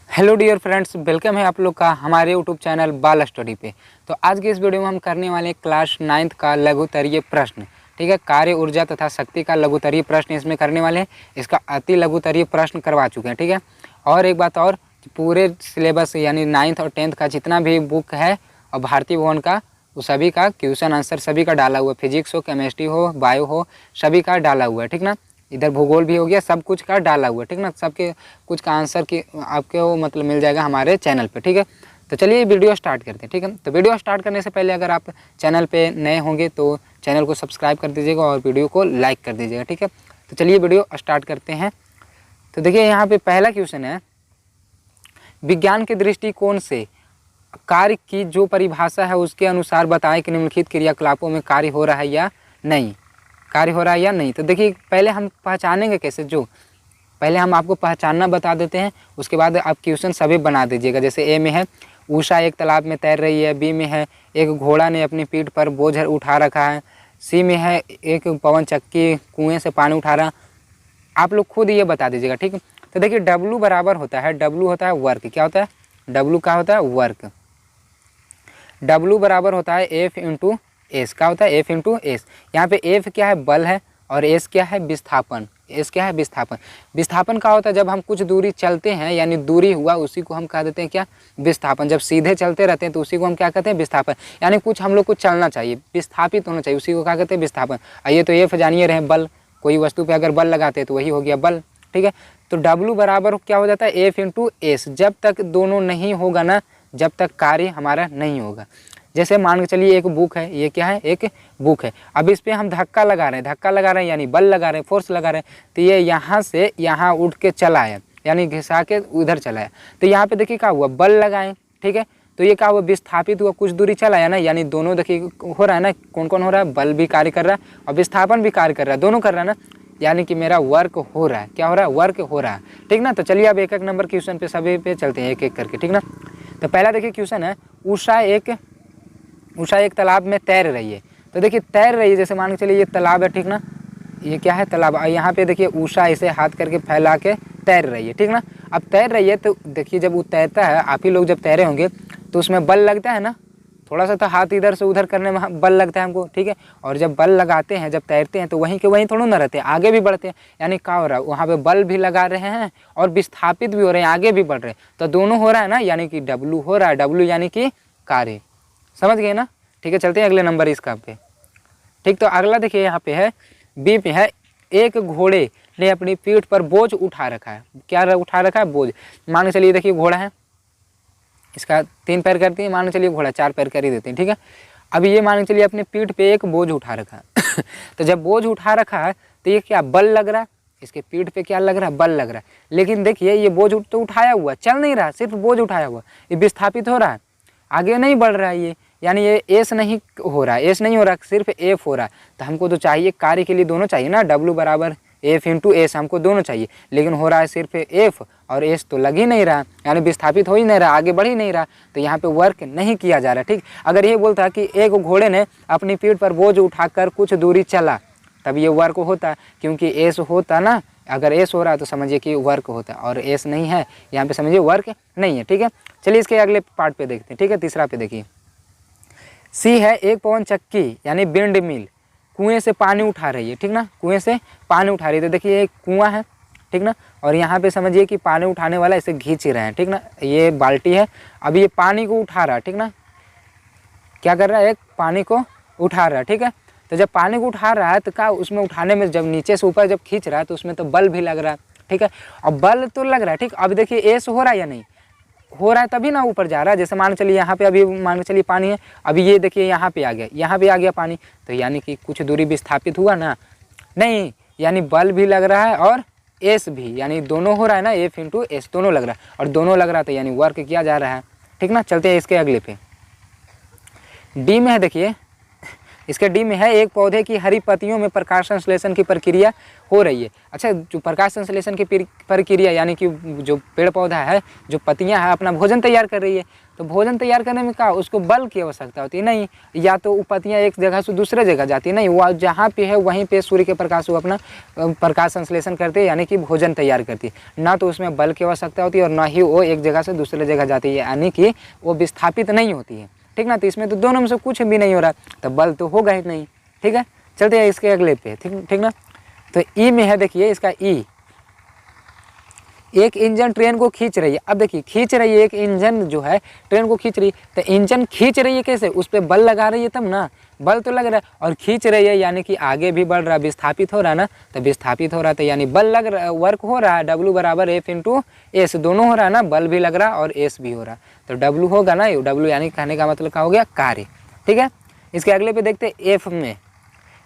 Hello dear friends, welcome है आप लोग का हमारे यूट्यूब चैनल बाल स्टडी पे। तो आज की इस वीडियो में हम करने वाले क्लास 9th का लघुत्तरीय प्रश्न, ठीक है। कार्य ऊर्जा तथा शक्ति का लघुत्तरीय प्रश्न इसमें करने वाले हैं। इसका अति लघुत्तरीय प्रश्न करवा चुके हैं, ठीक है। और एक बात और, पूरे सिलेबस यानी 9th और 10th का जितना भी बुक है और भारतीय भवन का, वो सभी का क्वेश्चन आंसर सभी का डाला हुआ है। फिजिक्स हो, केमिस्ट्री हो, बायो हो, सभी का डाला हुआ है, ठीक ना। इधर भूगोल भी हो गया, सब कुछ का डाला हुआ है, ठीक ना। सबके कुछ का आंसर की आपके वो मतलब मिल जाएगा हमारे चैनल पे, ठीक है। तो चलिए वीडियो स्टार्ट करते हैं, ठीक है। तो वीडियो स्टार्ट करने से पहले अगर आप चैनल पे नए होंगे तो चैनल को सब्सक्राइब कर दीजिएगा और वीडियो को लाइक कर दीजिएगा, ठीक है। तो चलिए वीडियो स्टार्ट करते हैं। तो देखिए यहाँ पे पहला क्वेश्चन है, विज्ञान के दृष्टिकोण से कार्य की जो परिभाषा है उसके अनुसार बताएं कि निम्नलिखित क्रियाकलापों में कार्य हो रहा है या नहीं, कार्य हो रहा है या नहीं। तो देखिए पहले हम पहचानेंगे कैसे, जो पहले हम आपको पहचानना बता देते हैं, उसके बाद आप क्वेश्चन सभी बना दीजिएगा। जैसे ए में है, उषा एक तालाब में तैर रही है। बी में है, एक घोड़ा ने अपनी पीठ पर बोझ उठा रखा है। सी में है, एक पवन चक्की कुएं से पानी उठा रहा। आप लोग खुद ये बता दीजिएगा, ठीक है। तो देखिए W बराबर होता है, W होता है वर्क। क्या होता है? W का होता है वर्क। W बराबर होता है F इंटू एस। का होता है F इंटू एस। यहाँ पे F क्या है? बल है, और S क्या है? विस्थापन। S क्या है? विस्थापन। विस्थापन का होता है जब हम कुछ दूरी चलते हैं, यानी दूरी हुआ, उसी को हम कह देते हैं क्या? विस्थापन। जब सीधे चलते रहते हैं तो उसी को हम क्या कहते हैं? विस्थापन। यानी कुछ हम लोग को चलना चाहिए, विस्थापित होना चाहिए, उसी को क्या कहते हैं? विस्थापन। आइए तो F जानिए रहे, बल। कोई वस्तु पे अगर बल लगाते हैं तो वही हो गया बल, ठीक है। तो W बराबर क्या हो जाता है? F into S. जब तक दोनों नहीं होगा ना, जब तक कार्य हमारा नहीं होगा। जैसे मान के चलिए एक बुक है, ये क्या है? एक बुक है। अब इस पर हम धक्का लगा रहे हैं, धक्का लगा रहे हैं यानी बल लगा रहे हैं, फोर्स लगा रहे हैं। तो ये यहाँ से यहाँ उठ के चला है, यानी घिसा के उधर चला है। तो यहाँ पे देखिए क्या हुआ? बल लगाए, ठीक है। तो ये क्या हुआ? विस्थापित हुआ, कुछ दूरी चला है ना, यानी दोनों देखिए हो रहा है ना। कौन कौन हो रहा है? बल भी कार्य कर रहा है और विस्थापन भी कार्य कर रहा है, दोनों कर रहा है ना। यानी कि मेरा वर्क हो रहा है। क्या हो रहा है? वर्क हो रहा है, ठीक ना। तो चलिए अब एक एक नंबर क्वेश्चन पे सभी पे चलते हैं, एक एक करके, ठीक ना। तो पहला देखिए क्वेश्चन है, उषा एक तालाब में तैर रही है। तो देखिए तैर रही है, जैसे मान के चलिए ये तालाब है, ठीक ना। ये क्या है? तालाब। यहाँ पे देखिए उषा ऐसे हाथ करके फैला के तैर रही है, ठीक ना। अब तैर रही है तो देखिए जब वो तैरता है, आप ही लोग जब तैरे होंगे तो उसमें बल लगता है ना, थोड़ा सा तो हाथ इधर से उधर करने में बल लगता है हमको, ठीक है। और जब बल लगाते हैं, जब तैरते हैं तो वहीं के वहीं थोड़ा ना रहते हैं, आगे भी बढ़ते हैं। यानी क्या हो रहा है? वहाँ पे बल भी लगा रहे हैं और विस्थापित भी हो रहे हैं, आगे भी बढ़ रहे हैं। तो दोनों हो रहा है ना, यानी कि W हो रहा है। W यानी कि कार्य। समझ गए ना? ठीक है, चलते हैं अगले नंबर इसका पे, ठीक। तो अगला देखिए यहाँ पे है, बी पे है, एक घोड़े ने अपनी पीठ पर बोझ उठा रखा है। क्या उठा रखा है? बोझ। मान के चलिए देखिए घोड़ा है, इसका 3 पैर करती है, मान के चलिए घोड़ा 4 पैर कर ही देते हैं, ठीक है। अब ये मान के चलिए अपने पीठ पे एक बोझ उठा रखा है तो जब बोझ उठा रखा है तो ये क्या? बल लग रहा है, इसके पीठ पे क्या लग रहा है? बल लग रहा है। लेकिन देखिए ये बोझ तो उठाया हुआ, चल नहीं रहा, सिर्फ बोझ उठाया हुआ, ये विस्थापित हो रहा है, आगे नहीं बढ़ रहा है ये। यानी ये एस नहीं हो रहा है, एस नहीं हो रहा, सिर्फ एफ हो रहा है। तो हमको तो चाहिए कार्य के लिए दोनों चाहिए ना, W बराबर F इंटू एस, हमको दोनों चाहिए। लेकिन हो रहा है सिर्फ एफ, और एस तो लग ही नहीं रहा, यानी विस्थापित हो ही नहीं रहा, आगे बढ़ ही नहीं रहा। तो यहाँ पे वर्क नहीं किया जा रहा, ठीक। अगर ये बोलता कि एक घोड़े ने अपनी पीठ पर बोझ उठाकर कुछ दूरी चला, तब ये वर्क होता, क्योंकि एस होता ना। अगर एस हो रहा है तो समझिए कि वर्क होता है, और एस नहीं है, यहाँ पे समझिए वर्क नहीं है, ठीक है। चलिए इसके अगले पार्ट पे देखते हैं, ठीक है। तीसरा पे देखिए, सी है, एक पवन चक्की यानी विंड मिल कुएं से पानी उठा रही है, ठीक ना। कुएं से पानी उठा रही है। तो देखिए एक कुआं है, ठीक ना, और यहाँ पे समझिए कि पानी उठाने वाला इसे खींच रहे हैं, ठीक ना। ये बाल्टी है, अब ये पानी को उठा रहा है, ठीक ना। क्या कर रहा है? एक पानी को उठा रहा है, ठीक है। तो जब पानी को उठा रहा है तो क्या उसमें उठाने में, जब नीचे से ऊपर जब खींच रहा है तो उसमें तो बल भी लग रहा है, ठीक है। अब बल तो लग रहा है, ठीक। अब देखिए एस हो रहा है या नहीं? हो रहा है तभी ना ऊपर जा रहा है। जैसे मान के चलिए यहाँ पे अभी मान के चलिए पानी है, अभी ये देखिए यहाँ पे आ गया, यहाँ पे आ गया पानी, तो यानी कि कुछ दूरी विस्थापित हुआ ना, नहीं, यानी बल भी लग रहा है और एस भी, यानी दोनों हो रहा है ना, F इंटू एस, दोनों लग रहा है, और दोनों लग रहा था यानी वर्क किया जा रहा है, ठीक ना। चलते हैं इसके अगले पे, डी में है देखिए, इसके डी में है एक पौधे की हरी पत्तियों में प्रकाश संश्लेषण की प्रक्रिया हो रही है। अच्छा, जो प्रकाश संश्लेषण की प्रक्रिया यानी कि जो पेड़ पौधा है, जो पत्तियां है, अपना भोजन तैयार कर रही है। तो भोजन तैयार करने में क्या उसको बल की आवश्यकता होती है? नहीं, या तो वो पत्तियां एक जगह से दूसरे जगह जाती है, नहीं, वो जहाँ पे है वहीं पे सूर्य के प्रकाश वो अपना प्रकाश संश्लेषण करते हैं यानी कि भोजन तैयार करती है। ना तो उसमें बल की आवश्यकता होती है और ना ही वो एक जगह से दूसरे जगह जाती है, यानी कि वो विस्थापित नहीं होती है। ठीक ना, तो इसमें तो दोनों में से कुछ भी नहीं हो रहा, तो बल तो होगा ही नहीं। ठीक है, चलते हैं इसके अगले पे। ठीक ना, तो ई में है, देखिए इसका ई, एक इंजन ट्रेन को खींच रही है। अब देखिए खींच रही है, एक इंजन जो है ट्रेन को खींच रही है, तो इंजन खींच रही है कैसे? उस पर बल लगा रही है तब ना, बल तो लग रहा है, और खींच रही है यानी कि आगे भी बढ़ रहा है, विस्थापित हो रहा है ना, तो विस्थापित हो रहा है यानी बल लग रहा है, वर्क हो रहा है। W बराबर F इंटू एस, दोनों हो रहा है ना, बल भी लग रहा है और एस भी हो रहा है, तो W होगा ना, W यानी कहने का मतलब क्या हो गया? कार्य। ठीक है, इसके अगले पे देखते हैं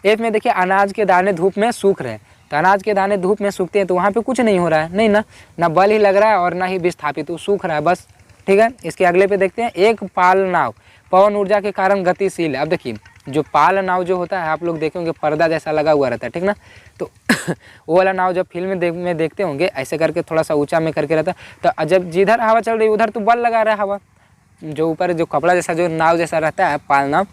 एफ में देखिए अनाज के दाने धूप में सूख रहे हैं। तो अनाज के दाने धूप में सूखते हैं तो वहाँ पे कुछ नहीं हो रहा है, नहीं ना बल ही लग रहा है और ना ही विस्थापित, वो सूख रहा है बस। ठीक है, इसके अगले पे देखते हैं एक पाल नाव पवन ऊर्जा के कारण गतिशील है। अब देखिए जो पाल नाव जो होता है, आप लोग देखे होंगे पर्दा जैसा लगा हुआ रहता है, ठीक ना, तो वो वाला नाव जब फिल्म में देखते होंगे ऐसे करके थोड़ा सा ऊंचा में करके रहता है, तो जब जिधर हवा चल रही है उधर तो बल लगा रहा है हवा, जो ऊपर जो कपड़ा जैसा जो नाव जैसा रहता है पाल नाव,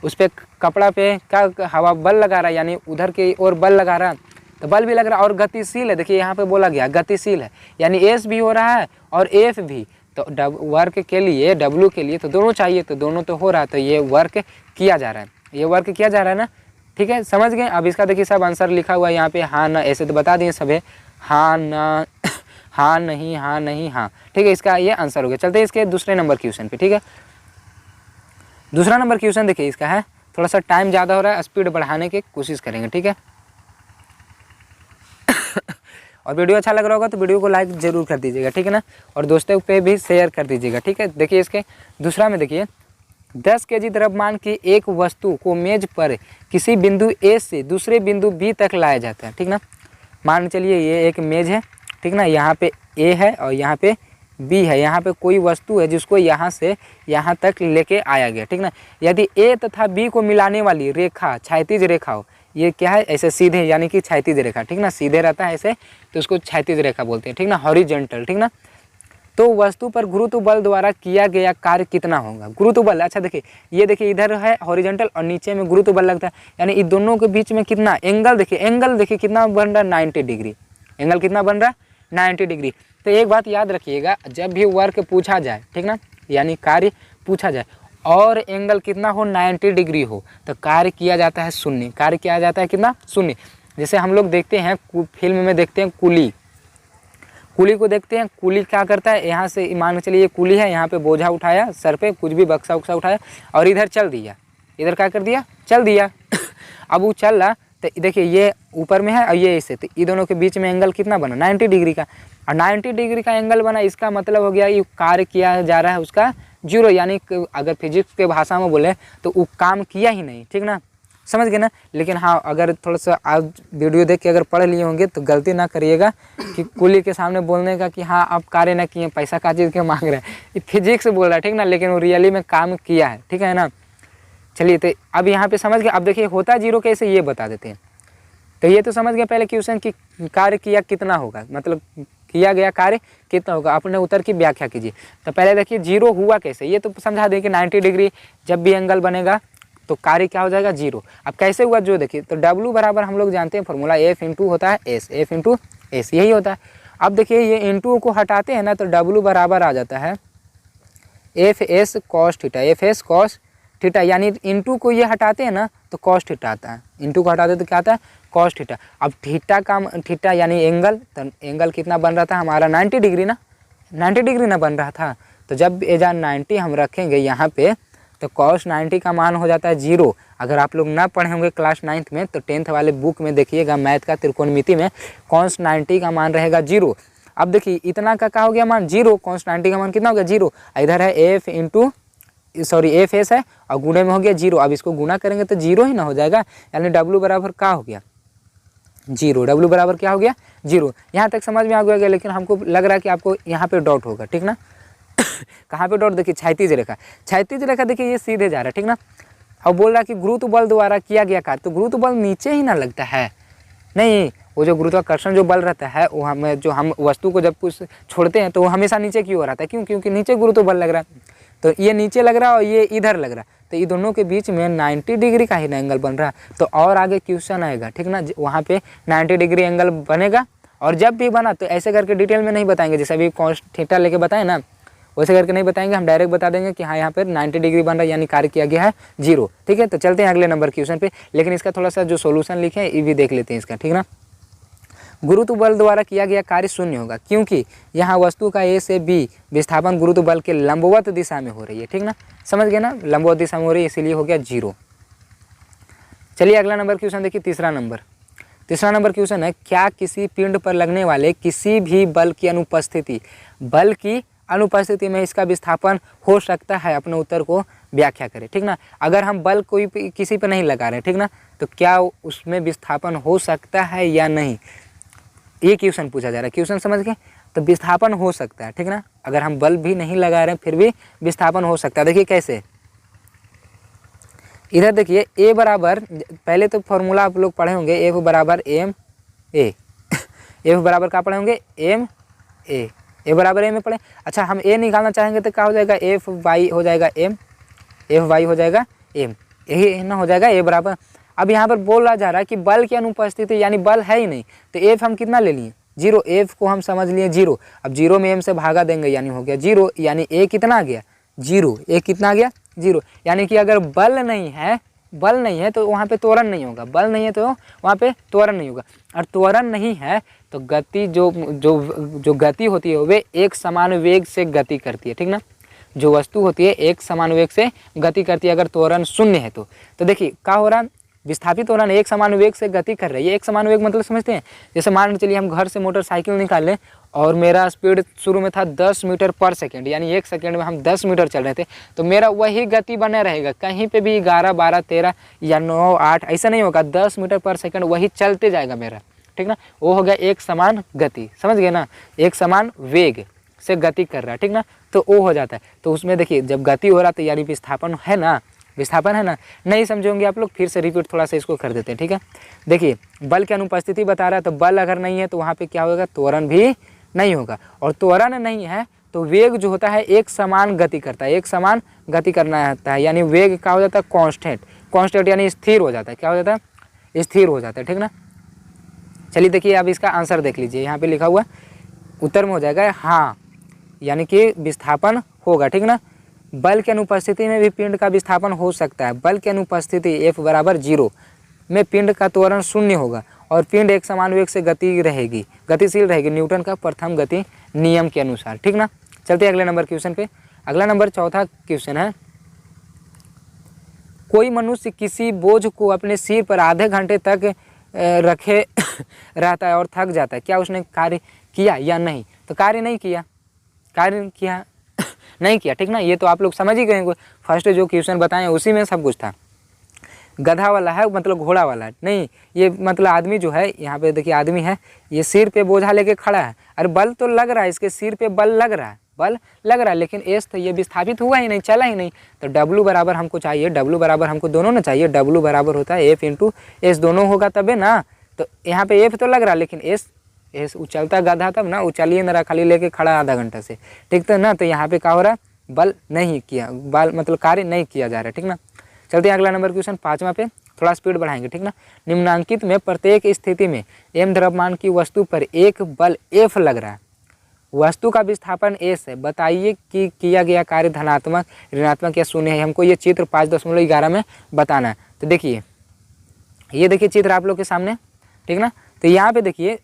उस पर कपड़ा पे क्या हवा बल लगा रहा है, यानी उधर की ओर बल लगा रहा है, तो बल भी लग रहा है और गतिशील है। देखिए यहाँ पे बोला गया गतिशील है, यानी एस भी हो रहा है और एफ भी, तो वर्क के लिए W के लिए तो दोनों चाहिए, तो दोनों तो हो रहा है, तो ये वर्क किया जा रहा है, ये वर्क किया जा रहा है ना। ठीक है, समझ गए? अब इसका देखिए सब आंसर लिखा हुआ है यहाँ पे, हाँ ना, ऐसे तो बता दिए सभी, हाँ ना, हाँ नहीं, हाँ नहीं, हाँ। ठीक है, इसका ये आंसर हो गया। चलते हैं इसके दूसरे नंबर क्वेश्चन पे। ठीक है, दूसरा नंबर क्वेश्चन देखिए इसका है, थोड़ा सा टाइम ज़्यादा हो रहा है, स्पीड बढ़ाने की कोशिश करेंगे। ठीक है, और वीडियो अच्छा लग रहा होगा तो वीडियो को लाइक जरूर कर दीजिएगा, ठीक है ना, और दोस्तों पे भी शेयर कर दीजिएगा। ठीक है, देखिए इसके दूसरा में देखिए 10 केजी द्रव्यमान की एक वस्तु को मेज पर किसी बिंदु ए से दूसरे बिंदु बी तक लाया जाता है। ठीक ना, मान चलिए ये एक मेज है, ठीक ना, यहाँ पे ए है और यहाँ पे बी है, यहाँ पे कोई वस्तु है जिसको यहाँ से यहाँ तक लेके आया गया। ठीक ना, यदि ए तथा बी को मिलाने वाली रेखा क्षैतिज रेखा हो, ये क्या है? ऐसे सीधे यानी कि क्षैतिज रेखा, ठीक ना, सीधे रहता है ऐसे, तो उसको क्षैतिज रेखा बोलते हैं। ठीक ना, हॉरिजॉन्टल। ठीक ना, तो वस्तु पर गुरुत्व बल द्वारा किया गया कार्य कितना होगा? गुरुत्व बल, अच्छा देखिए ये देखिए इधर है हॉरिजॉन्टल और नीचे में गुरुत्व बल लगता है, यानी इन दोनों के बीच में कितना एंगल, देखिए एंगल देखिए कितना बन रहा है, 90 डिग्री। एंगल कितना बन रहा है? 90 डिग्री। तो एक बात याद रखिएगा, जब भी वर्क पूछा जाए, ठीक ना, यानी कार्य पूछा जाए और एंगल कितना हो, 90 डिग्री हो, तो कार्य किया जाता है शून्य। कार्य किया जाता है कितना? शून्य। जैसे हम लोग देखते हैं फिल्म में देखते हैं कुली को देखते हैं, कुली क्या करता है, यहाँ से मान के चलिए ये कुली है, यहाँ पे बोझा उठाया सर पे, कुछ भी बक्सा उक्सा उठाया और इधर चल दिया, इधर क्या कर दिया, चल दिया। अब वो चल रहा, तो देखिए ये ऊपर में है और ये इसे, तो इन दोनों के बीच में एंगल कितना बना, 90 डिग्री का, और 90 डिग्री का एंगल बना, इसका मतलब हो गया ये कार्य किया जा रहा है उसका जीरो, यानी अगर फिजिक्स के भाषा में बोले तो वो काम किया ही नहीं। ठीक ना, समझ गए ना। लेकिन हाँ, अगर थोड़ा सा आज वीडियो देख के अगर पढ़ लिए होंगे तो गलती ना करिएगा कि कुली के सामने बोलने का कि हाँ आप कार्य ना किए, पैसा का चीज़ के मांग रहे हैं, ये फिजिक्स बोल रहा है, ठीक ना, लेकिन वो रियली में काम किया है। ठीक है ना, चलिए तो अब यहाँ पे समझ गए। अब देखिए होता जीरो कैसे, ये बता देते हैं। तो ये तो समझ गया पहले क्वेश्चन कि कार्य किया कितना होगा, मतलब किया गया कार्य कितना होगा, अपने उत्तर की व्याख्या कीजिए। तो पहले देखिए जीरो हुआ कैसे, ये तो समझा दें कि 90 डिग्री जब भी एंगल बनेगा तो कार्य क्या हो जाएगा, जीरो। अब कैसे हुआ जो देखिए, तो W बराबर हम लोग जानते हैं फॉर्मूला, F इंटू होता है एस, F इंटू एस, यही होता है। अब देखिए ये इंटू को हटाते हैं ना, तो W बराबर आ जाता है F S cos theta, F S cos theta, यानी इंटू को ये हटाते हैं ना तो कॉस थीटा आता है, इंटू को हटाते तो क्या आता है, कॉस थीटा। अब थीटा यानी एंगल, तो एंगल कितना बन रहा था हमारा, 90 डिग्री ना, 90 डिग्री ना बन रहा था। तो जब एजा 90 हम रखेंगे यहाँ पे, तो कॉस 90 का मान हो जाता है जीरो। अगर आप लोग ना पढ़े होंगे क्लास 9th में तो 10th वाले बुक में देखिएगा मैथ का त्रिकोणमिति में, कॉस 90 का मान रहेगा जीरो। अब देखिए इतना का क्या हो गया मान, जीरो, कॉस 90 का मान कितना हो गया, जीरो। इधर है एफ इंटू एफ एस है और गुणे में हो गया जीरो। अब इसको गुना करेंगे तो जीरो ही ना हो जाएगा, यानी W बराबर क्या हो गया, जीरो। W बराबर क्या हो गया, जीरो। यहाँ तक समझ में आ गया, लेकिन हमको लग रहा है कि आपको यहाँ पे डॉट होगा, ठीक ना। कहाँ पे डॉट, देखिए क्षैतिज रेखा, क्षैतिज रेखा देखिए ये सीधे जा रहा है, ठीक ना। और बोल रहा है कि गुरुत्व बल द्वारा किया गया कार्य, तो गुरुत्व बल नीचे ही ना लगता है, नहीं, वो जो गुरुत्वाकर्षण जो बल रहता है वो हमें, जो हम वस्तु को जब कुछ छोड़ते हैं तो वो हमेशा नीचे की ओर आता है, क्यों? क्योंकि नीचे गुरुत्व बल लग रहा है, तो ये नीचे लग रहा है और ये इधर लग रहा है, तो ये दोनों के बीच में 90 डिग्री का ही एंगल बन रहा है। तो और आगे क्वेश्चन आएगा, ठीक ना, वहाँ पे 90 डिग्री एंगल बनेगा, और जब भी बना तो ऐसे करके डिटेल में नहीं बताएंगे, जैसे अभी कॉस थीटा लेके बताए ना, वैसे करके नहीं बताएंगे, हम डायरेक्ट बता देंगे कि हाँ यहाँ पर 90 डिग्री बन रहा है, यानी कार्य किया गया है 0। ठीक है, तो चलते हैं अगले नंबर क्वेश्चन पे, लेकिन इसका थोड़ा सा जो सोल्यूशन लिखे हैं ये भी देख लेते हैं इसका, ठीक ना। गुरुत्व बल द्वारा किया गया कार्य शून्य होगा, क्योंकि यहाँ वस्तु का ए से बी विस्थापन गुरुत्व बल के लंबवत दिशा में हो रही है, ठीक ना, समझ गए ना, लंबवत दिशा में हो रही है, इसीलिए हो गया 0। चलिए अगला नंबर क्वेश्चन देखिए, तीसरा नंबर क्वेश्चन है, क्या किसी पिंड पर लगने वाले किसी भी बल की अनुपस्थिति में इसका विस्थापन हो सकता है? अपने उत्तर को व्याख्या करें, ठीक ना। अगर हम बल कोई किसी पर नहीं लगा रहे, ठीक ना, तो क्या उसमें विस्थापन हो सकता है या नहीं, ये क्वेश्चन पूछा जा रहा है। क्वेश्चन समझ गए, तो विस्थापन हो सकता है, ठीक ना, अगर हम बल भी नहीं लगा रहे हैं फिर भी विस्थापन हो सकता है। देखिए कैसे, इधर देखिए ए बराबर, पहले तो फॉर्मूला आप लोग पढ़े होंगे, एफ बराबर एम ए एफ बराबर क्या पढ़े होंगे, एम ए बराबर एम में पढ़े। अच्छा, हम ए निकालना चाहेंगे तो क्या हो जाएगा, एफ वाई हो जाएगा एम, एफ वाई हो जाएगा एम, यही ना हो जाएगा ए बराबर। अब यहाँ पर बोला जा रहा है कि बल की अनुपस्थिति, यानी बल है ही नहीं, तो एफ हम कितना ले लिए, 0, एफ को हम समझ लिए 0। अब 0 में एम से भागा देंगे, यानी हो गया 0, यानी ए कितना आ गया 0, ए कितना आ गया 0, यानी कि अगर बल नहीं है तो वहाँ पे त्वरण नहीं होगा, बल नहीं है तो वहाँ पे त्वरण नहीं होगा, और त्वरण नहीं है तो गति जो गति होती है वे एक समान वेग से गति करती है, ठीक ना, जो वस्तु होती है एक समान वेग से गति करती है, अगर त्वरण शून्य है तो देखिए क्या हो रहा है, विस्थापित त्वरण एक समान वेग से गति कर रही है। एक समान वेग मतलब समझते हैं, जैसे मान के चलिए हम घर से मोटरसाइकिल निकाल लें और मेरा स्पीड शुरू में था 10 मीटर पर सेकंड, यानी 1 सेकंड में हम 10 मीटर चल रहे थे, तो मेरा वही गति बना रहेगा, कहीं पे भी 11, 12, 13 या 9, 8 ऐसा नहीं होगा, 10 मीटर पर सेकंड वही चलते जाएगा मेरा, ठीक ना, वो हो गया एक समान गति, समझ गए ना, एक समान वेग से गति कर रहा है, ठीक ना, तो वो हो जाता है। तो उसमें देखिए जब गति हो रहा तो यानी विस्थापन है ना, नहीं समझोगे आप लोग, फिर से रिपीट थोड़ा सा इसको कर देते हैं, ठीक है। देखिए बल की अनुपस्थिति बता रहा है, तो बल अगर नहीं है तो वहाँ पे क्या होगा, त्वरण भी नहीं होगा, और त्वरण नहीं है तो वेग जो होता है एक समान गति करता है, एक समान गति करना होता है, यानी वेग क्या हो जाता है, कांस्टेंट यानी स्थिर हो जाता है, क्या हो जाता है, स्थिर हो जाता है, ठीक ना। चलिए देखिए अब इसका आंसर देख लीजिए, यहाँ पे लिखा हुआ उत्तर में हो जाएगा हाँ, यानी कि विस्थापन होगा, ठीक ना। बल की अनुपस्थिति में भी पिंड का विस्थापन हो सकता है, बल की अनुपस्थिति F बराबर 0 में पिंड का त्वरण शून्य होगा और पिंड एक समान वेग से गतिशील रहेगी न्यूटन का प्रथम गति नियम के अनुसार, ठीक ना। चलते हैं अगले नंबर क्वेश्चन पे। अगला नंबर चौथा क्वेश्चन है, कोई मनुष्य किसी बोझ को अपने सिर पर आधे घंटे तक रखे रहता है और थक जाता है, क्या उसने कार्य किया या नहीं? तो कार्य नहीं किया, ठीक ना। ये तो आप लोग समझ ही गए, फर्स्ट जो क्वेश्चन बताएं उसी में सब कुछ था। गधा वाला है मतलब घोड़ा वाला नहीं, ये मतलब आदमी जो है, यहाँ पे देखिए आदमी है, ये सिर पे बोझा लेके खड़ा है, अरे बल तो लग रहा है, इसके सिर पे बल लग रहा है, लेकिन एस तो ये विस्थापित हुआ ही नहीं, चला ही नहीं, तो डब्लू बराबर हमको चाहिए, डब्लू बराबर हमको दोनों ना चाहिए, डब्लू बराबर होता है एफ इंटू एस, दोनों होगा तबे ना। तो यहाँ पे एफ तो लग रहा है लेकिन एस उछलता गधा तब ना, उछलिए ना खाली लेके खड़ा आधा घंटा से, ठीक तो ना। तो यहाँ पे क्या हो रहा है, बल नहीं किया, बल मतलब कार्य नहीं किया जा रहा है, ठीक ना। चलते हैं अगला नंबर क्वेश्चन पाँचवा पे, थोड़ा स्पीड बढ़ाएंगे, ठीक ना। निम्नांकित में प्रत्येक स्थिति में एम द्रव्यमान की वस्तु पर एक बल एफ लग रहा है, वस्तु का विस्थापन एस है, बताइए कि किया गया कार्य धनात्मक, ऋणात्मक या शून्य है। हमको ये चित्र 5.11 में बताना है। तो देखिए ये देखिए चित्र आप लोग के सामने, ठीक ना। तो यहाँ पे देखिए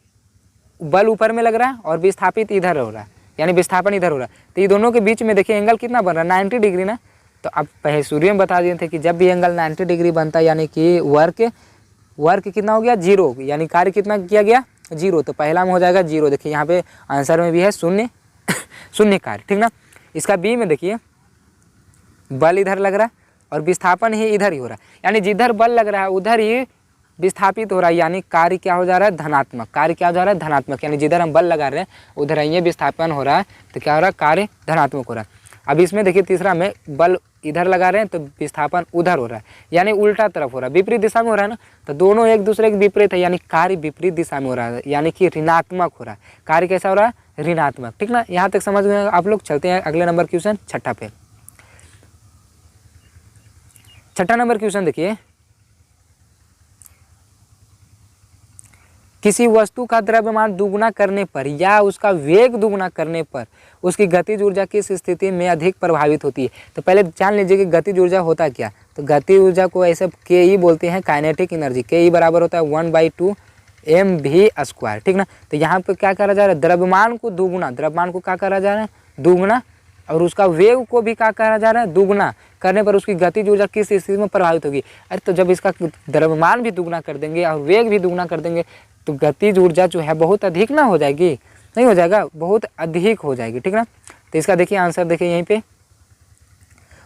बल ऊपर में लग रहा है और विस्थापित इधर हो रहा है, यानी विस्थापन इधर हो रहा है, तो ये दोनों के बीच में देखिए एंगल कितना बन रहा है, 90 डिग्री ना। तो अब पहले सूर्य में बता दिए थे कि जब भी एंगल 90 डिग्री बनता है यानी कि वर्क कितना हो गया 0, यानी कार्य कितना किया गया 0, तो पहला में हो जाएगा 0। देखिए यहाँ पे आंसर में भी है शून्य कार्य, ठीक ना। इसका बी में देखिए बल इधर लग रहा है और विस्थापन ही इधर ही हो रहा है, यानी जिधर बल लग रहा है उधर ही विस्थापित हो रहा है, यानी कार्य क्या हो जा रहा है धनात्मक, यानी जिधर हम बल लगा रहे हैं उधर ये विस्थापन हो रहा है, तो क्या हो रहा है, कार्य धनात्मक हो रहा है। अब इसमें देखिए तीसरा में बल इधर लगा रहे हैं तो विस्थापन उधर हो रहा है, यानी उल्टा तरफ हो रहा है, विपरीत दिशा में हो रहा है ना, तो दोनों एक दूसरे के विपरीत है, यानी कार्य विपरीत दिशा में हो रहा है, यानी कि ऋणात्मक हो रहा है। कार्य कैसा हो रहा है? ऋणात्मक। ठीक ना, यहाँ तक समझ में आप लोग। चलते हैं अगले नंबर क्वेश्चन, छठा पे। छठा नंबर क्वेश्चन देखिए, किसी वस्तु का द्रव्यमान दुगुना करने पर या उसका वेग दुगुना करने पर उसकी गतिज ऊर्जा किस स्थिति में अधिक प्रभावित होती है? तो पहले जान लीजिए कि गतिज ऊर्जा होता क्या। तो गतिज ऊर्जा को ऐसे के ई बोलते हैं, काइनेटिक एनर्जी। के ई बराबर होता है 1/2 mv²। ठीक ना, तो यहाँ पे क्या करा जा रहा है? द्रव्यमान को दुगुना, द्रव्यमान को क्या करा जा रहा है? दुगुना, और उसका वेग को भी क्या करा जा रहा है? दुगुना करने पर उसकी गतिज ऊर्जा किस स्थिति में प्रभावित होगी? अरे तो जब इसका द्रव्यमान भी दुगुना कर देंगे और वेग भी दुगुना कर देंगे तो गतिज ऊर्जा जो है बहुत अधिक ना हो जाएगी? नहीं हो जाएगा, बहुत अधिक हो जाएगी। ठीक ना, तो इसका देखिए आंसर देखिए यहीं पे,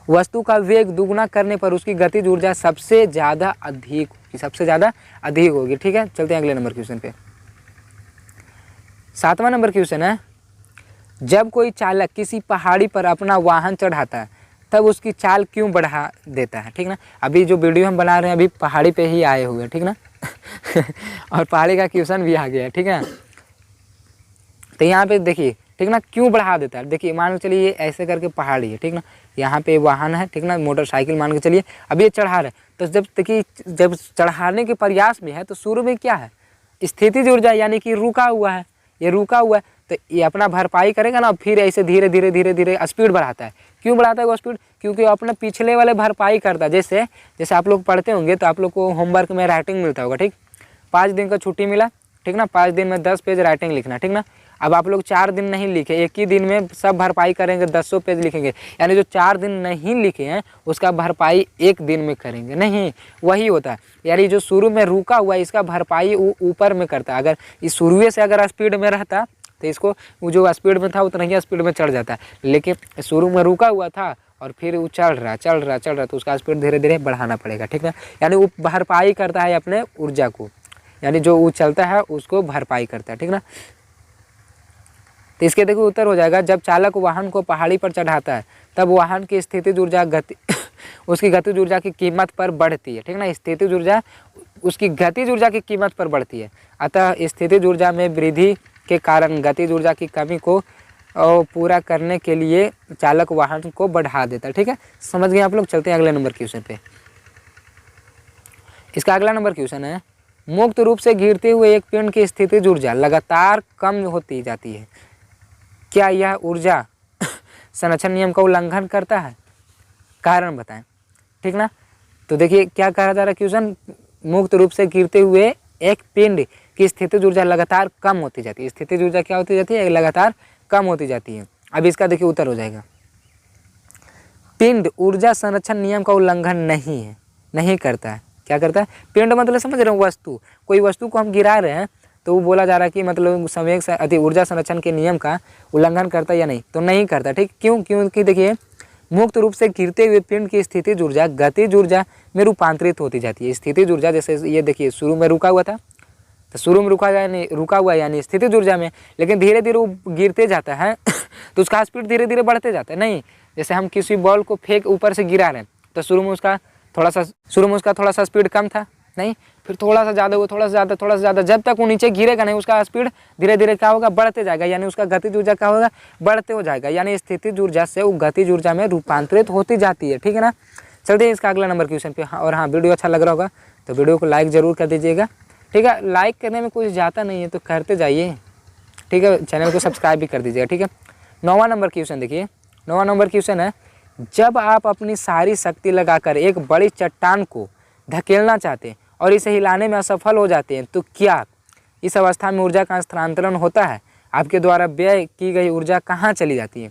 वस्तु का वेग दुगुना करने पर उसकी गतिज ऊर्जा सबसे ज़्यादा अधिक होगी, सबसे ज़्यादा अधिक होगी। ठीक है, चलते हैं अगले नंबर क्वेश्चन पे। सातवां नंबर क्वेश्चन है, जब कोई चालक किसी पहाड़ी पर अपना वाहन चढ़ाता है तब उसकी चाल क्यों बढ़ा देता है? ठीक ना, अभी जो वीडियो हम बना रहे हैं अभी पहाड़ी पे ही आए हुए हैं। ठीक ना और पहाड़ी का क्वेश्चन भी आ गया है। ठीक है, तो यहाँ पे देखिए, ठीक ना, क्यों बढ़ा देता है? देखिए मान के चलिए ऐसे करके पहाड़ी है, ठीक ना, यहाँ पे वाहन है, ठीक ना, मोटरसाइकिल मान के चलिए, अब ये चढ़ा रहे, तो जब देखिए जब चढ़ाने के प्रयास में है तो शुरू में क्या है? स्थितिज ऊर्जा, यानी कि रुका हुआ है, ये रुका हुआ है, तो ये अपना भरपाई करेगा ना, फिर ऐसे धीरे धीरे धीरे धीरे स्पीड बढ़ाता है। क्यों बढ़ाता है वो स्पीड? क्योंकि वो अपने पिछले वाले भरपाई करता है। जैसे आप लोग पढ़ते होंगे तो आप लोग को होमवर्क में राइटिंग मिलता होगा। ठीक, 5 दिन का छुट्टी मिला, ठीक ना, 5 दिन में 10 पेज राइटिंग लिखना। ठीक ना, अब आप लोग 4 दिन नहीं लिखे, एक ही दिन में सब भरपाई करेंगे, 10 पेज लिखेंगे, यानी जो 4 दिन नहीं लिखे हैं उसका भरपाई एक दिन में करेंगे? नहीं, वही होता है, यानी जो शुरू में रुका हुआ है इसका भरपाई ऊपर में करता है। अगर इस शुरू से अगर स्पीड में रहता तो इसको वो जो स्पीड में था उतना ही स्पीड में चढ़ जाता है, लेकिन शुरू में रुका हुआ था और फिर वो चढ़ रहा तो उसका स्पीड धीरे धीरे बढ़ाना पड़ेगा। ठीक है, यानी वो भरपाई करता है अपने ऊर्जा को, यानी जो वो चलता है उसको भरपाई करता है। ठीक ना, तो इसके देखो उत्तर हो जाएगा, जब चालक वाहन को पहाड़ी पर चढ़ाता है तब वाहन की स्थितिज ऊर्जा उसकी गतिज ऊर्जा की कीमत पर बढ़ती है। ठीक ना, स्थितिज ऊर्जा उसकी गतिज ऊर्जा की कीमत पर बढ़ती है, अतः स्थितिज ऊर्जा में वृद्धि के कारण गतिज ऊर्जा की कमी को पूरा करने के लिए चालक वाहन को बढ़ा देता है। ठीक है, समझ गए आप लोग। चलते हैं अगले नंबर क्वेश्चन पे। इसका अगला नंबर क्वेश्चन है, मुक्त रूप से गिरते हुए एक पिंड की स्थितिज ऊर्जा लगातार कम होती जाती है, क्या यह ऊर्जा संरक्षण नियम का उल्लंघन करता है? कारण बताएं। ठीक ना, तो देखिए क्या कहा जा रहा है क्वेश्चन, मुक्त रूप से गिरते हुए एक पिंड की स्थितिज ऊर्जा लगातार कम होती जाती है। स्थितिज ऊर्जा क्या होती जाती है? लगातार कम होती जाती है। अब इसका देखिए उत्तर हो जाएगा, पिंड ऊर्जा संरक्षण नियम का उल्लंघन नहीं करता है। क्या करता है? पिंड मतलब समझ रहे हो, वस्तु, कोई वस्तु को हम गिरा रहे हैं तो वो बोला जा रहा है कि मतलब संवेग ऊर्जा संरक्षण के नियम का उल्लंघन करता है या नहीं? तो नहीं करता। ठीक, क्यों? क्योंकि देखिए मुक्त रूप से गिरते हुए पिंड की स्थितिज ऊर्जा गतिज ऊर्जा में रूपांतरित होती जाती है। स्थितिज ऊर्जा जैसे ये देखिए शुरू में रुका हुआ था तो शुरू में रुका हुआ यानी स्थितिज ऊर्जा में, लेकिन धीरे धीरे वो गिरते जाता है तो उसका स्पीड धीरे धीरे बढ़ते जाता है। नहीं, जैसे हम किसी बॉल को फेंक ऊपर से गिरा रहे हैं तो शुरू में उसका थोड़ा सा स्पीड कम था, नहीं, फिर थोड़ा सा ज़्यादा हुआ, थोड़ा सा ज़्यादा, जब तक वो नीचे गिरेगा नहीं उसका स्पीड धीरे धीरे क्या होगा? बढ़ते जाएगा, यानी उसका गतिज ऊर्जा क्या होगा? बढ़ते हो जाएगा, यानी स्थितिज ऊर्जा से वो गतिज ऊर्जा में रूपांतरित होती जाती है। ठीक है ना, चलते हैं इसका अगला नंबर क्वेश्चन पे। और हाँ, वीडियो अच्छा लग रहा होगा तो वीडियो को लाइक ज़रूर कर दीजिएगा। ठीक है, लाइक करने में कुछ जाता नहीं है तो करते जाइए। ठीक है, चैनल को सब्सक्राइब भी कर दीजिएगा। ठीक है, 9वां नंबर क्वेश्चन देखिए, 9वां नंबर क्वेश्चन है, जब आप अपनी सारी शक्ति लगाकर एक बड़ी चट्टान को धकेलना चाहते हैं और इसे हिलाने में असफल हो जाते हैं तो क्या इस अवस्था में ऊर्जा का स्थानांतरण होता है? आपके द्वारा व्यय की गई ऊर्जा कहाँ चली जाती है?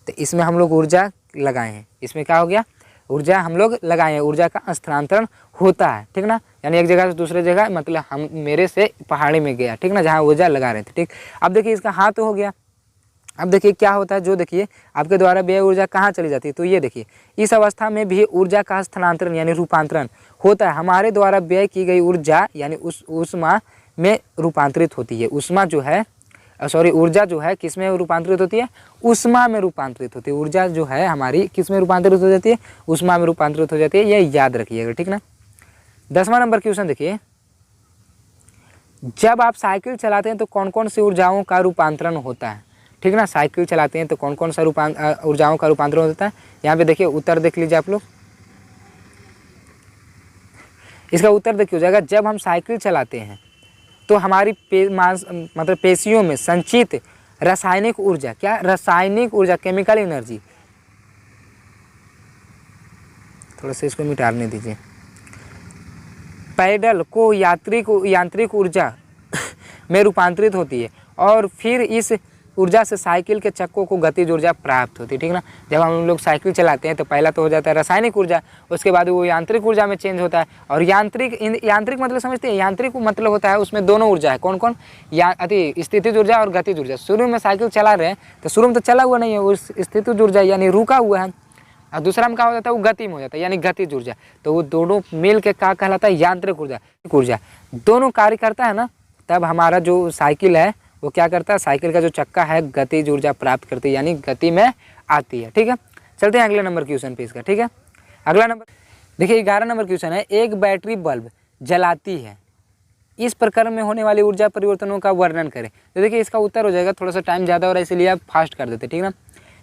तो इसमें हम लोग ऊर्जा लगाए हैं, इसमें क्या हो गया? ऊर्जा हम लोग लगाए हैं, ऊर्जा का स्थानांतरण होता है। ठीक ना, यानी एक जगह से दूसरे जगह, मतलब हम मेरे से पहाड़ी में गया, ठीक ना, जहाँ ऊर्जा लगा रहे थे। ठीक, अब देखिए इसका हाथ हो गया। अब देखिए क्या होता है, जो देखिए आपके द्वारा व्यय ऊर्जा कहाँ चली जाती है? तो ये देखिए इस अवस्था में भी ऊर्जा का स्थानांतरण यानी रूपांतरण होता है। हमारे द्वारा व्यय की गई ऊर्जा यानी उस ऊष्मा में रूपांतरित होती है। ऊष्मा जो है सॉरी ऊर्जा जो है किस में रूपांतरित होती है, ऊष्मा में रूपांतरित होती है। ऊर्जा जो है हमारी किस में रूपांतरित हो जाती है, ऊष्मा में रूपांतरित हो जाती है, ये याद रखिएगा, ठीक ना। 10वां नंबर क्वेश्चन देखिए, जब आप साइकिल चलाते हैं तो कौन कौन सी ऊर्जाओं का रूपांतरण होता है, ठीक ना। साइकिल चलाते हैं तो कौन कौन सा ऊर्जाओं का रूपांतरण होता है, यहाँ पे देखिए उत्तर देख लीजिए आप लोग। इसका उत्तर देखिए हो जाएगा, जब हम साइकिल चलाते हैं तो हमारी मतलब पेशियों में संचित रासायनिक ऊर्जा, क्या रासायनिक ऊर्जा, केमिकल एनर्जी, थोड़ा सा इसको मिटाने दीजिए, पैडल को यांत्रिक ऊर्जा में रूपांतरित होती है और फिर इस ऊर्जा से साइकिल के चक्कों को गतिज ऊर्जा प्राप्त होती है, ठीक ना। जब हम लोग साइकिल चलाते हैं तो पहला तो हो जाता है रासायनिक ऊर्जा, उसके बाद वो यांत्रिक ऊर्जा में चेंज होता है। और यांत्रिक मतलब समझते हैं, यांत्रिक मतलब होता है उसमें दोनों ऊर्जा है, कौन कौन, स्थितिज ऊर्जा और गतिज ऊर्जा। शुरू में साइकिल चला रहे हैं तो शुरू में तो चला हुआ नहीं है, वो स्थितिज ऊर्जा यानी रुका हुआ है, और दूसरा में क्या हो जाता है, वो गति में हो जाता है यानी गतिज ऊर्जा। तो वो दोनों मिल के क्या कहलाता है, यांत्रिक ऊर्जा। दोनों कार्य करता है ना, तब हमारा जो साइकिल है वो क्या करता है, साइकिल का जो चक्का है गतिज ऊर्जा प्राप्त करती है यानी गति में आती है, ठीक है। चलते हैं अगले नंबर क्वेश्चन पे इसका, ठीक है। अगला नंबर देखिए 11 नंबर क्वेश्चन है, एक बैटरी बल्ब जलाती है, इस प्रकरण में होने वाली ऊर्जा परिवर्तनों का वर्णन करें। तो देखिए इसका उत्तर हो जाएगा, थोड़ा सा टाइम ज़्यादा हो रहा है इसलिए आप फास्ट कर देते, ठीक ना।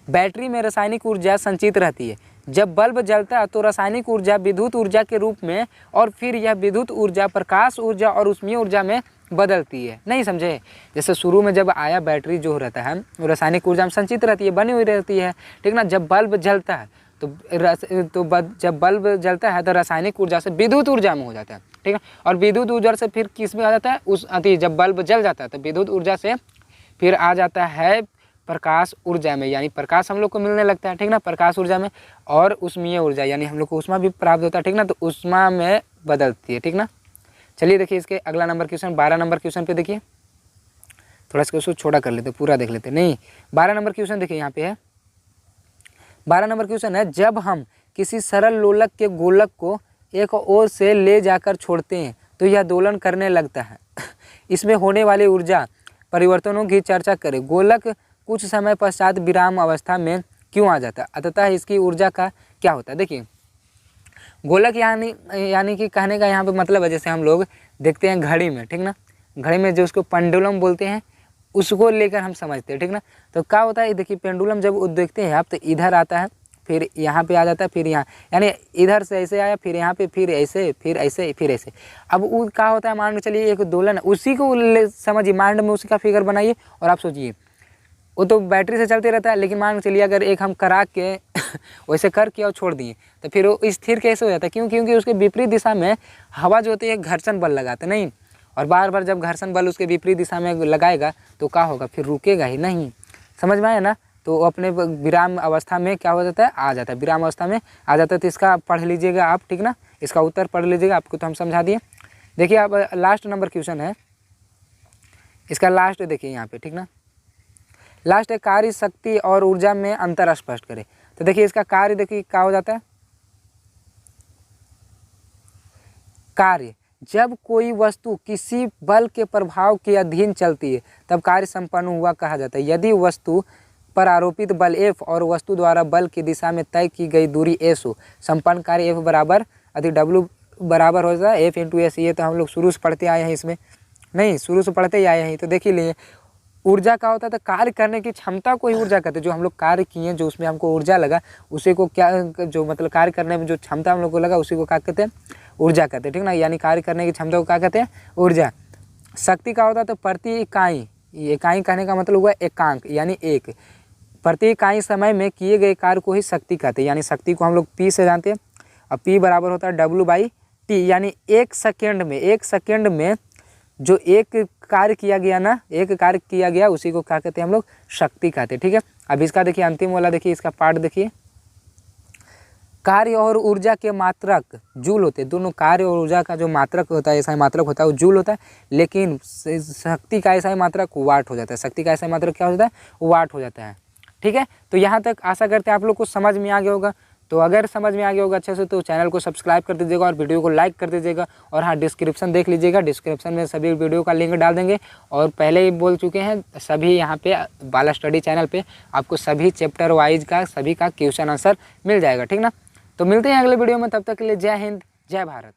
बैटरी में रासायनिक ऊर्जा संचित रहती है, जब बल्ब जलता है तो रासायनिक ऊर्जा विद्युत ऊर्जा के रूप में और फिर यह विद्युत ऊर्जा प्रकाश ऊर्जा और ऊष्मीय ऊर्जा में बदलती है। नहीं समझे, जैसे शुरू में जब आया बैटरी जो रहता है वो रासायनिक ऊर्जा में संचित रहती है, बनी हुई रहती है, ठीक ना। जब बल्ब जलता है जब बल्ब जलता है तो रासायनिक ऊर्जा से विद्युत ऊर्जा में हो जाता है, ठीक है। और विद्युत ऊर्जा से फिर किस में आ जाता है, जब बल्ब जल जाता है तो विद्युत ऊर्जा से फिर आ जाता है प्रकाश ऊर्जा में, यानी प्रकाश हम लोग को मिलने लगता है, ठीक ना, प्रकाश ऊर्जा में। और ऊष्मीय ऊर्जा यानी हम लोग को ऊष्मा भी प्राप्त होता है, ठीक ना, तो ऊष्मा में बदलती है, ठीक ना। चलिए देखिए इसके अगला नंबर क्वेश्चन 12 नंबर क्वेश्चन पे देखिए, थोड़ा सा उसको छोटा कर लेते, पूरा देख लेते, नहीं 12 नंबर क्वेश्चन देखिए यहाँ पे है। 12 नंबर क्वेश्चन है, जब हम किसी सरल लोलक के गोलक को एक ओर से ले जाकर छोड़ते हैं तो यह दोलन करने लगता है, इसमें होने वाले ऊर्जा परिवर्तनों की चर्चा करें। गोलक कुछ समय पश्चात विराम अवस्था में क्यों आ जाता है, अतः इसकी ऊर्जा का क्या होता है। देखिए गोलक यानी कि कहने का यहाँ पे मतलब है, जैसे हम लोग देखते हैं घड़ी में, ठीक ना, घड़ी में जो उसको पेंडुलम बोलते हैं उसको लेकर हम समझते हैं, ठीक ना। तो क्या होता है, देखिए पेंडुलम जब देखते हैं आप तो इधर आता है, फिर यहाँ पे आ जाता है, फिर यहाँ, यानी इधर से ऐसे आया, फिर यहाँ पे, फिर ऐसे, फिर ऐसे, फिर ऐसे। अब वो क्या होता है, मान के चलिए एक दोलन, उसी को समझिए, माइंड में उसी का फिगर बनाइए और आप सोचिए, वो तो बैटरी से चलते रहता है, लेकिन मान के चलिए अगर एक हम करा के वैसे करके और छोड़ दिए तो फिर वो स्थिर कैसे हो जाता है, क्योंकि उसके विपरीत दिशा में हवा जो होती है घर्षण बल लगाते नहीं, और बार बार जब घर्षण बल उसके विपरीत दिशा में लगाएगा तो क्या होगा, फिर रुकेगा ही नहीं, समझ में आया ना। तो अपने विराम अवस्था में क्या हो जाता है, आ जाता है, विराम अवस्था में आ जाता है। तो इसका पढ़ लीजिएगा आप, ठीक ना, इसका उत्तर पढ़ लीजिएगा, आपको तो हम समझा दिए। देखिए अब लास्ट नंबर क्वेश्चन है, इसका लास्ट देखिए यहाँ पे, ठीक ना, लास्ट है, कार्य शक्ति और ऊर्जा में अंतर स्पष्ट करें। तो देखिए इसका कार्य देखिए क्या हो जाता है, कार्य जब कोई वस्तु किसी बल के प्रभाव के अधीन चलती है तब कार्य संपन्न हुआ कहा जाता है। यदि वस्तु पर आरोपित बल F और वस्तु द्वारा बल की दिशा में तय की गई दूरी S हो, संपन्न कार्य F बराबर W बराबर हो जाता है F इंटू S। ये तो हम लोग शुरू से पढ़ते आए हैं, इसमें नहीं शुरू से पढ़ते ही आए हैं। तो देख ही लिए ऊर्जा का होता है, तो कार्य करने की क्षमता को ही ऊर्जा कहते हैं। जो हम लोग कार्य किए, जो उसमें हमको ऊर्जा लगा, उसी को क्या, जो मतलब कार्य करने में जो क्षमता हम लोग को लगा उसी को क्या कहते हैं, ऊर्जा कहते हैं, ठीक ना। यानी कार्य करने की क्षमता को क्या कहते हैं, ऊर्जा। शक्ति का होता है तो प्रति इकाई, इकाई कहने का मतलब हुआ एकांक यानी एक, प्रति इकाई समय में किए गए कार्य को ही शक्ति कहते हैं। यानी शक्ति को हम लोग P से जानते हैं, और P बराबर होता है W/T, यानी एक सेकेंड में जो एक कार्य किया गया ना, एक कार्य किया गया उसी को क्या कहते हैं हम लोग, शक्ति कहते हैं, ठीक है। अब इसका देखिए अंतिम वाला देखिए, इसका पार्ट देखिए, कार्य और ऊर्जा के मात्रक जूल होते हैं। दोनों कार्य और ऊर्जा का जो मात्रक होता है, ऐसा मात्रक होता है वो जूल होता है, लेकिन शक्ति का ऐसा मात्रक वाट हो जाता है। शक्ति का ऐसा मात्रक क्या हो जाता है, वाट हो जाता है, ठीक है। तो यहाँ तक आशा करते हैं आप लोग को समझ में आ गया होगा। तो अगर समझ में आ गया होगा अच्छे से तो चैनल को सब्सक्राइब कर दीजिएगा और वीडियो को लाइक कर दीजिएगा। और हाँ, डिस्क्रिप्शन देख लीजिएगा, डिस्क्रिप्शन में सभी वीडियो का लिंक डाल देंगे। और पहले ही बोल चुके हैं, सभी यहाँ पे बाला स्टडी चैनल पे आपको सभी चैप्टर वाइज का सभी का क्वेश्चन आंसर मिल जाएगा, ठीक ना। तो मिलते हैं अगले वीडियो में, तब तक के लिए जय हिंद, जय भारत।